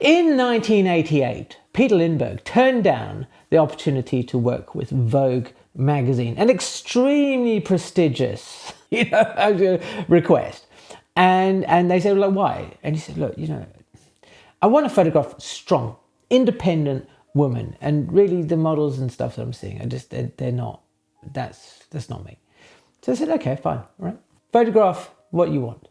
In 1988, Peter Lindbergh turned down the opportunity to work with Vogue magazine, an extremely prestigious, request. And they said, "Well, why?" And he said, "Look, I want to photograph strong, independent women, and really the models and stuff that I'm seeing, they're not. That's not me." So I said, "Okay, fine, all right. Photograph what you want."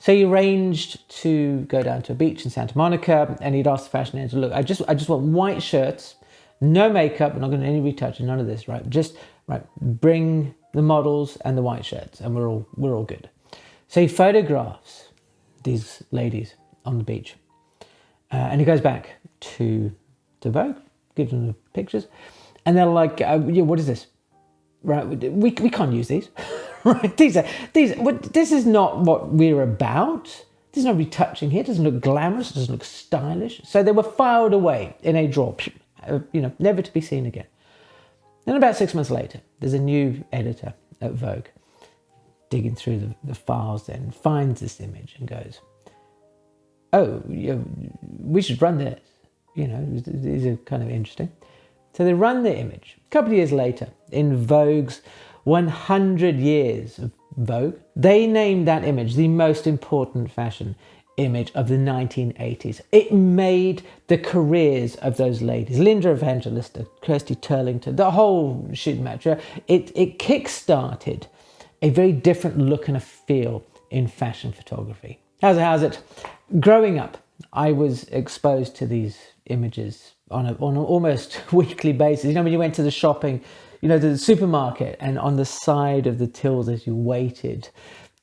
So he arranged to go down to a beach in Santa Monica, and he'd asked the fashion editor, "Look, I just want white shirts, no makeup, we're not going to any retouching, none of this, right? Just bring the models and the white shirts, and we're all good." So he photographs these ladies on the beach, and he goes back to Vogue, gives them the pictures, and they're like, "What is this? Right? We can't use these." Right? This is not what we're about. There's no retouching here. It doesn't look glamorous. It doesn't look stylish. So they were filed away in a drawer, never to be seen again. Then about 6 months later, there's a new editor at Vogue digging through the files, then finds this image and goes, "Oh, we should run this. These are kind of interesting." So they run the image. A couple of years later, in Vogue's 100 years of Vogue, they named that image the most important fashion image of the 1980s. It made the careers of those ladies, Linda Evangelista, Kirsty Turlington, the whole shoot match. It kick-started a very different look and a feel in fashion photography. How's it? Growing up, I was exposed to these images on an almost weekly basis. When you went to the shopping, to the supermarket, and on the side of the tills as you waited,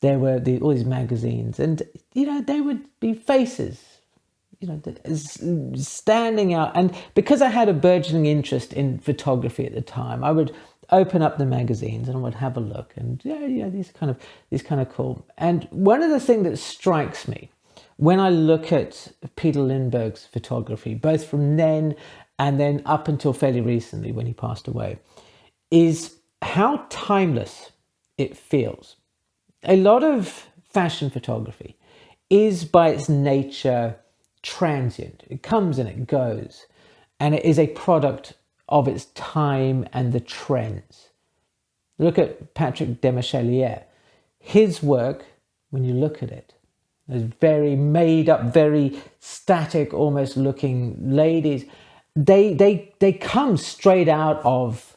there were all these magazines, and they would be faces, standing out. And because I had a burgeoning interest in photography at the time, I would open up the magazines and I would have a look, and these kind of cool. And one of the things that strikes me when I look at Peter Lindbergh's photography, both from then and then up until fairly recently when he passed away, is how timeless it feels. A lot of fashion photography is by its nature transient. It comes and it goes, and it is a product of its time and the trends. Look at Patrick Demarchelier. His work, when you look at it, those very made up, very static, almost looking ladies, they come straight out of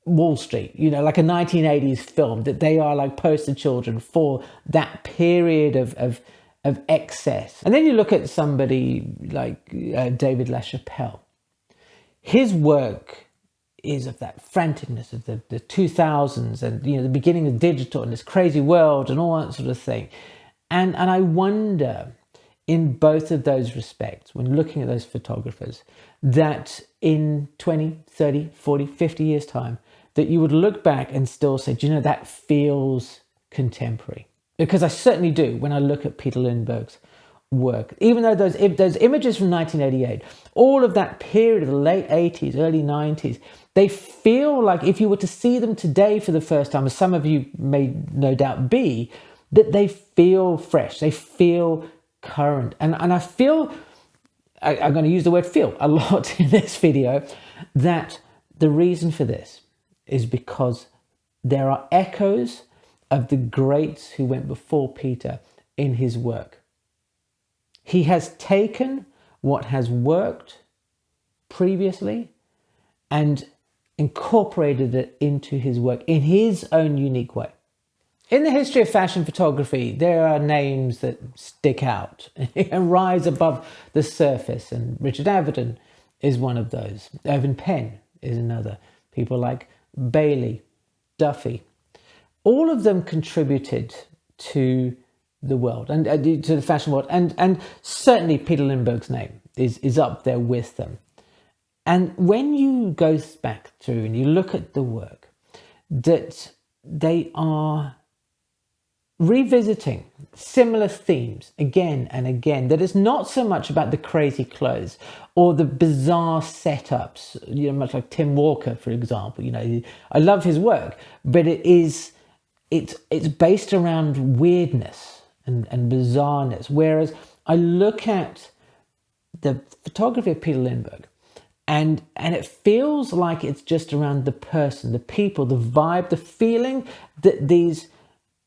Wall Street, like a 1980s film, that they are like poster children for that period of excess. And then you look at somebody like David LaChapelle. His work is of that franticness of the 2000s and the beginning of digital and this crazy world and all that sort of thing. And I wonder, in both of those respects, when looking at those photographers, that in 20, 30, 40, 50 years' time, that you would look back and still say, that feels contemporary. Because I certainly do when I look at Peter Lindbergh's work. Even though those images from 1988, all of that period of the late 80s, early 90s, they feel like, if you were to see them today for the first time, as some of you may no doubt be, that they feel fresh, they feel current. And I feel, I'm going to use the word feel a lot in this video, that the reason for this is because there are echoes of the greats who went before Peter in his work. He has taken what has worked previously and incorporated it into his work in his own unique way. In the history of fashion photography, there are names that stick out and rise above the surface, and Richard Avedon is one of those. Irving Penn is another. People like Bailey, Duffy, all of them contributed to the world and to the fashion world, and certainly Peter Lindbergh's name is up there with them. And when you go back through and you look at the work, that they are revisiting similar themes again and again, that it's not so much about the crazy clothes or the bizarre setups, much like Tim Walker, for example. I love his work, but it's based around weirdness and bizarreness. Whereas I look at the photography of Peter Lindbergh, and it feels like it's just around the person, the people, the vibe, the feeling that these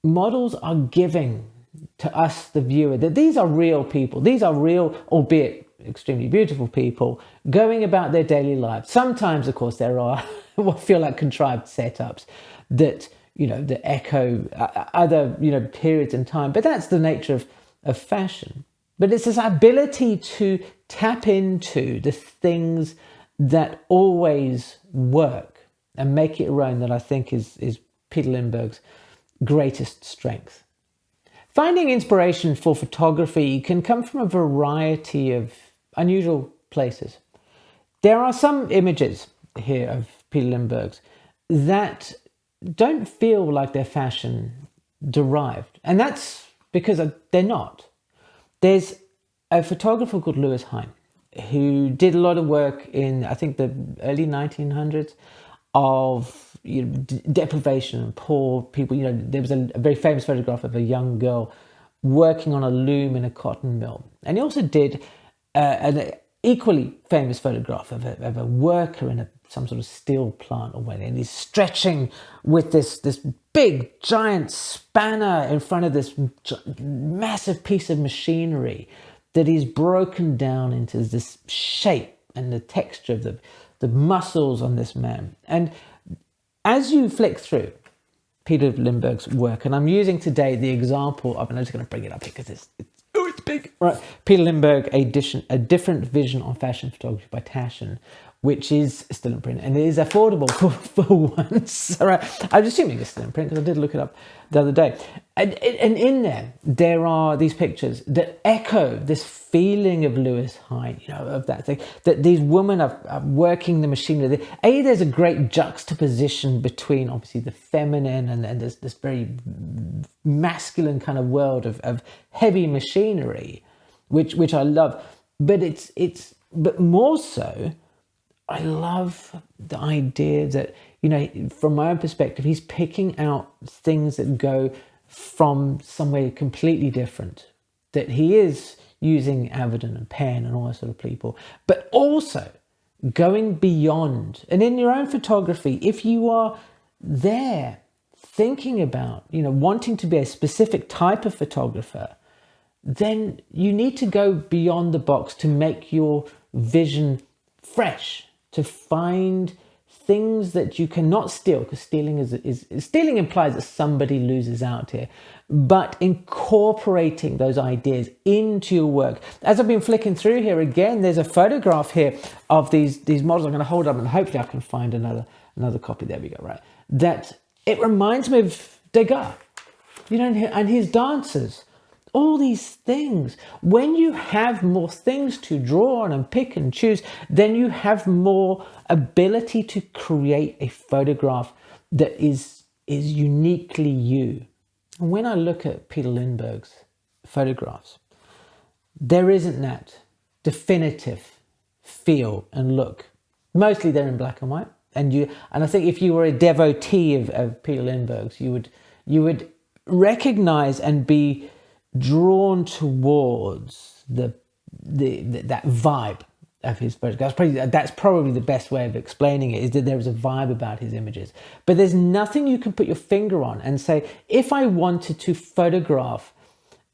models are giving to us, the viewer, that these are real people. These are real, albeit extremely beautiful people, going about their daily lives. Sometimes, of course, there are what feel like contrived setups that, that echo other, periods in time. But that's the nature of fashion. But it's this ability to tap into the things that always work and make it your own that I think is Peter Lindbergh's greatest strength. Finding inspiration for photography can come from a variety of unusual places. There are some images here of Peter Lindbergh's that don't feel like they're fashion derived, and that's because they're not. There's a photographer called Hein who did a lot of work in, I think, the early 1900s of deprivation and poor people. There was a very famous photograph of a young girl working on a loom in a cotton mill. And he also did an equally famous photograph of a worker in some sort of steel plant or whatever. And he's stretching with this big, giant spanner in front of this massive piece of machinery that he's broken down into this shape and the texture of the muscles on this man. And as you flick through Peter Lindbergh's work, and I'm using today the example of, and I'm just going to bring it up here because it's big, right? Peter Lindbergh, a different vision on fashion photography by Taschen, which is still in print and it is affordable for once. All right, I'm assuming it's still in print because I did look it up the other day. And in there are these pictures that echo this feeling of Louis Hein, of that thing, that these women are working the machinery. There's a great juxtaposition between obviously the feminine and there's this very masculine kind of world of heavy machinery, which I love. But but more so, I love the idea that, from my own perspective, he's picking out things that go from somewhere completely different, that he is using Avedon and Penn and all that sort of people, but also going beyond. And in your own photography, if you are there thinking about, wanting to be a specific type of photographer, then you need to go beyond the box to make your vision fresh, to find things that you cannot steal, because stealing implies that somebody loses out here, but incorporating those ideas into your work. As I've been flicking through here again, there's a photograph here of these models. I'm going to hold up and hopefully I can find another copy. There we go, right? That it reminds me of Degas, and his dancers. All these things. When you have more things to draw on and pick and choose, then you have more ability to create a photograph that is uniquely you. And when I look at Peter Lindbergh's photographs, there isn't that definitive feel and look. Mostly they're in black and white. And I think if you were a devotee of Peter Lindbergh's, you would recognize and be drawn towards that vibe of his photographs. That's probably the best way of explaining it, is that there is a vibe about his images. But there's nothing you can put your finger on and say, if I wanted to photograph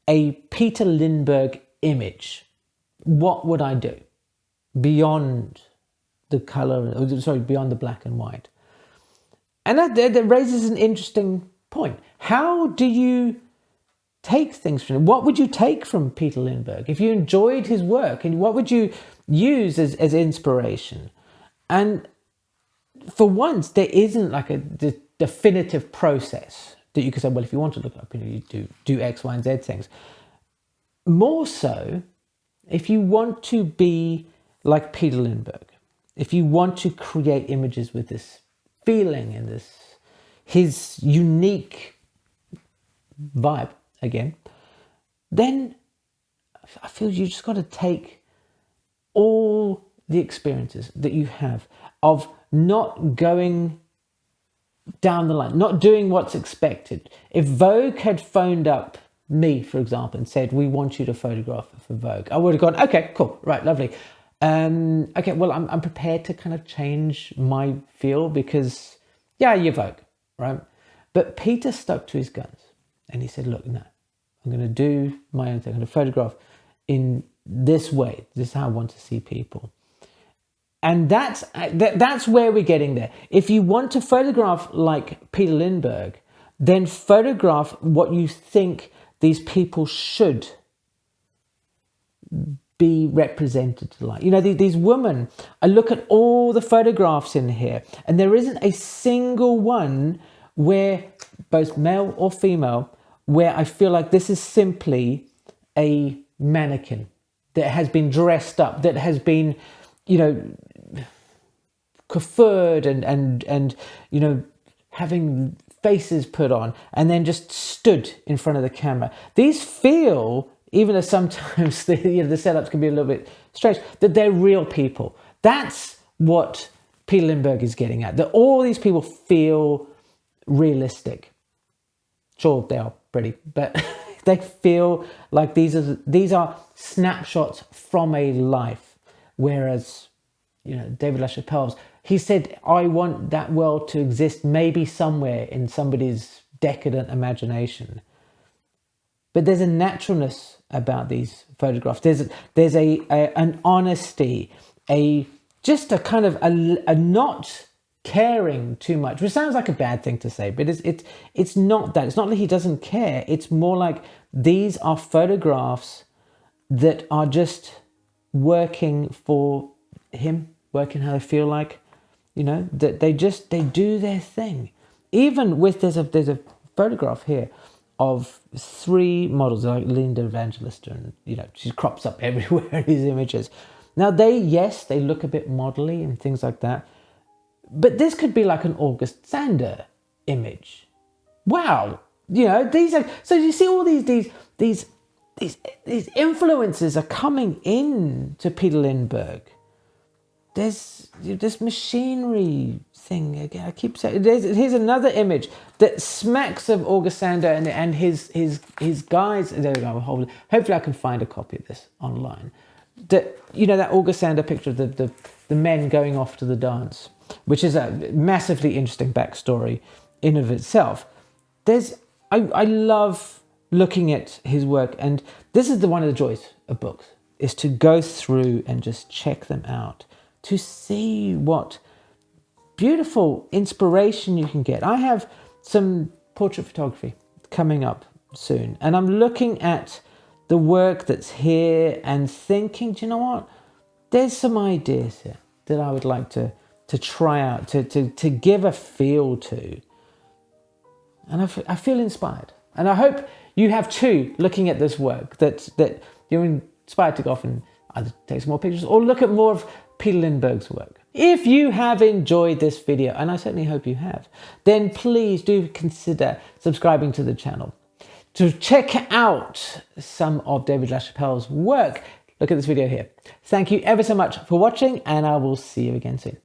a Peter Lindbergh image, what would I do beyond the beyond the black and white? And that raises an interesting point. How do you take things from him? What would you take from Peter Lindbergh if you enjoyed his work, and what would you use as inspiration? And for once, there isn't like a definitive process that you could say, well, if you want to look up, you do X, Y, and Z things. More so, if you want to be like Peter Lindbergh, if you want to create images with this feeling and his unique vibe, again, then I feel you just got to take all the experiences that you have of not going down the line, not doing what's expected. If Vogue had phoned up me, for example, and said, we want you to photograph for Vogue, I would have gone, okay, cool, right, lovely. Okay, well, I'm prepared to kind of change my feel because, yeah, you're Vogue, right? But Peter stuck to his guns and he said, look, no, I'm going to do my own thing. I'm going to photograph in this way. This is how I want to see people. And that's where we're getting there. If you want to photograph like Peter Lindbergh, then photograph what you think these people should be represented like. You know, these women, I look at all the photographs in here and there isn't a single one where, both male or female, where I feel like this is simply a mannequin that has been dressed up, that has been, you know, coiffured and you know, having faces put on and then just stood in front of the camera. These feel, even though sometimes the setups can be a little bit strange, that they're real people. That's what Peter Lindbergh is getting at, that all these people feel realistic. Sure, they are pretty, but they feel like these are snapshots from a life. Whereas, you know, David LaChapelle's, he said, I want that world to exist maybe somewhere in somebody's decadent imagination. But there's a naturalness about these photographs. There's an honesty, just a kind of a not caring too much, which sounds like a bad thing to say, but it's not that. It's not that he doesn't care. It's more like these are photographs that are just working for him, working how they feel like, you know, that they do their thing. Even with, there's a photograph here of 3 models, like Linda Evangelista, and, you know, she crops up everywhere in these images. Now they look a bit modelly and things like that, but this could be like an August Sander image. Wow, you know, these are, so you see all these influences are coming in to Peter Lindbergh. There's this machinery thing again. I keep saying, here's another image that smacks of August Sander and his guys. There we go. Hopefully I can find a copy of this online. That, you know, that August Sander picture of the men going off to the dance, which is a massively interesting backstory in of itself. I love looking at his work, and this is one of the joys of books, is to go through and just check them out, to see what beautiful inspiration you can get. I have some portrait photography coming up soon, and I'm looking at the work that's here and thinking, do you know what? There's some ideas here that I would like to try out, to give a feel to. And I feel inspired. And I hope you have too, looking at this work, that you're inspired to go off and either take some more pictures or look at more of Peter Lindbergh's work. If you have enjoyed this video, and I certainly hope you have, then please do consider subscribing to the channel. To check out some of David LaChapelle's work, look at this video here. Thank you ever so much for watching, and I will see you again soon.